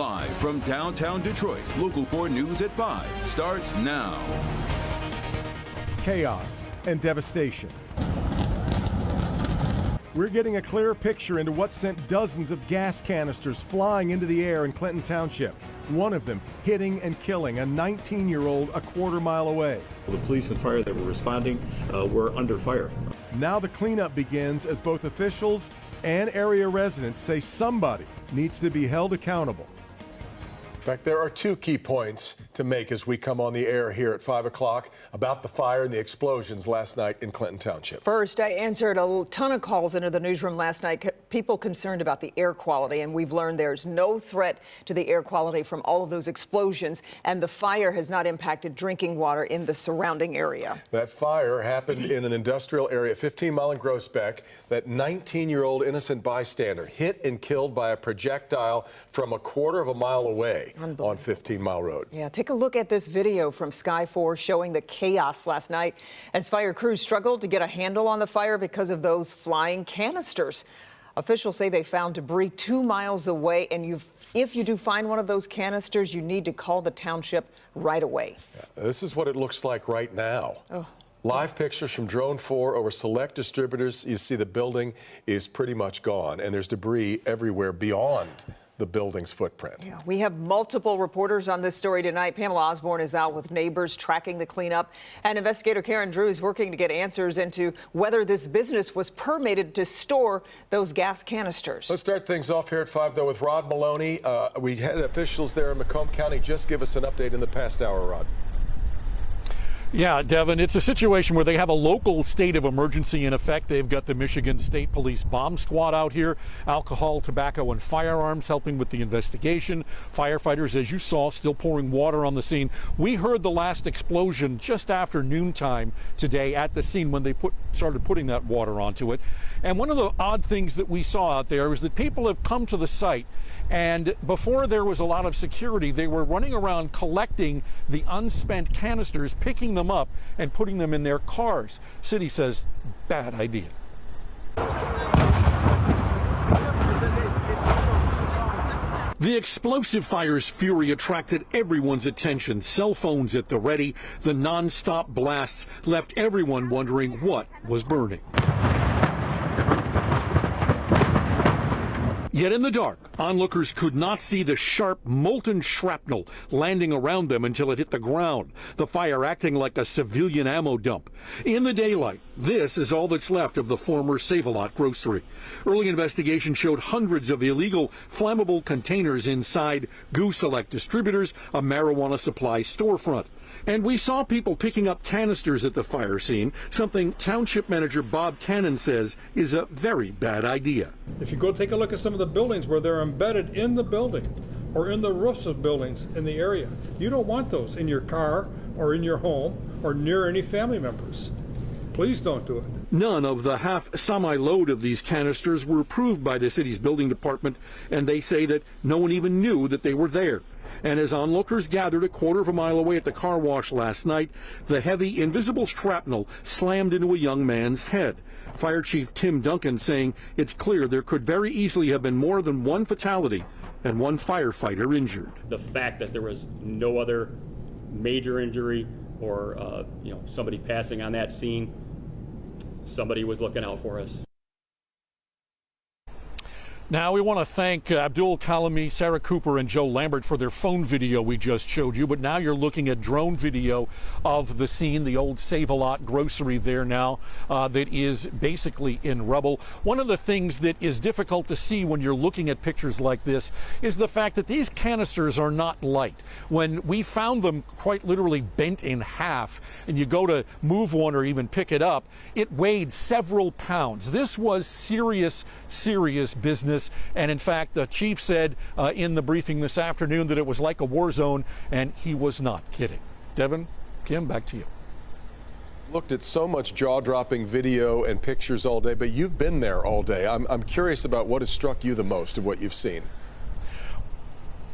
Live from downtown Detroit, Local 4 News at 5 starts now. Chaos and devastation. We're getting a clear picture into what sent dozens of gas canisters flying into the air in Clinton Township. One of them hitting and killing a 19-year-old a quarter-mile away. The police and fire that were responding were under fire. Now the cleanup begins as both officials and area residents say somebody needs to be held accountable. In fact, there are two key points to make as we come on the air here at 5 o'clock about the fire and the explosions last night in Clinton Township. First, I answered a ton of calls into the newsroom last night, people concerned about the air quality, and we've learned there's no threat to the air quality from all of those explosions, and the fire has not impacted drinking water in the surrounding area. That fire happened in an industrial area, 15 Mile and Groesbeck. That 19-year-old innocent bystander hit and killed by a projectile from a quarter of a mile away on 15 Mile Road. Yeah, take a look at this video from Sky 4 showing the chaos last night as fire crews struggled to get a handle on the fire because of those flying canisters. Officials say they found debris 2 miles away, and if you do find one of those canisters, you need to call the township right away. Yeah, this is what it looks like right now. Oh. Live pictures from Drone 4 over select distributors. You see the building is pretty much gone, and there's debris everywhere beyond the building's footprint. Yeah, we have multiple reporters on this story tonight. Pamela Osborne is out with neighbors tracking the cleanup, and investigator Karen Drew is working to get answers into whether this business was permitted to store those gas canisters. Let's start things off here at 5, though, with Rod Maloney. We had officials there in Macomb County. Just give us an update in the past hour, Rod. Yeah, Devin, it's a situation where they have a local state of emergency in effect. They've got the Michigan State Police bomb squad out here, alcohol, tobacco, and firearms helping with the investigation. Firefighters, as you saw, still pouring water on the scene. We heard the last explosion just after noontime today at the scene when they started putting that water onto it. And one of the odd things that we saw out there is that people have come to the site, and before there was a lot of security, they were running around collecting the unspent canisters, picking them up and putting them in their cars. City says, bad idea. The explosive fire's fury attracted everyone's attention. Cell phones at the ready. The non-stop blasts left everyone wondering what was burning. Yet in the dark, onlookers could not see the sharp, molten shrapnel landing around them until it hit the ground, the fire acting like a civilian ammo dump. In the daylight, this is all that's left of the former Save-A-Lot grocery. Early investigation showed hundreds of illegal flammable containers inside Goo Select Distributors, a marijuana supply storefront. And we saw people picking up canisters at the fire scene, something Township Manager Bob Cannon says is a very bad idea. If you go take a look at some of the buildings where they're embedded in the building or in the roofs of buildings in the area, you don't want those in your car or in your home or near any family members. Please don't do it. None of the half semi-load of these canisters were approved by the city's building department, and they say that no one even knew that they were there. And as onlookers gathered a quarter of a mile away at the car wash last night, the heavy, invisible shrapnel slammed into a young man's head. Fire Chief Tim Duncan saying it's clear there could very easily have been more than one fatality and one firefighter injured. The fact that there was no other major injury or somebody passing on that scene, somebody was looking out for us. Now, we want to thank Abdul Kalami, Sarah Cooper, and Joe Lambert for their phone video we just showed you. But now you're looking at drone video of the scene, the old Save-A-Lot grocery there now that is basically in rubble. One of the things that is difficult to see when you're looking at pictures like this is the fact that these canisters are not light. When we found them quite literally bent in half, and you go to move one or even pick it up, it weighed several pounds. This was serious, serious business. And in fact, the chief said in the briefing this afternoon that it was like a war zone, and he was not kidding. Devin, Kim, back to you. Looked at so much jaw-dropping video and pictures all day, but you've been there all day. I'm curious about what has struck you the most of what you've seen.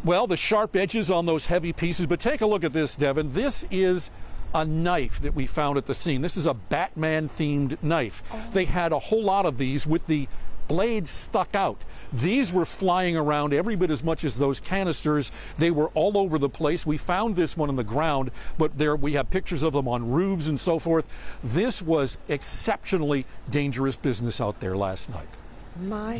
Well, the sharp edges on those heavy pieces, but take a look at this, Devin. This is a knife that we found at the scene. This is a Batman-themed knife. They had a whole lot of these with the blades stuck out. These were flying around every bit as much as those canisters. They were all over the place. We found this one on the ground, but there we have pictures of them on roofs and so forth. This was exceptionally dangerous business out there last night.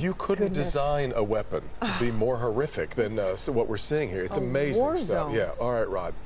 You couldn't design a weapon to be more horrific than what we're seeing here. It's amazing stuff. Yeah. All right, Rod.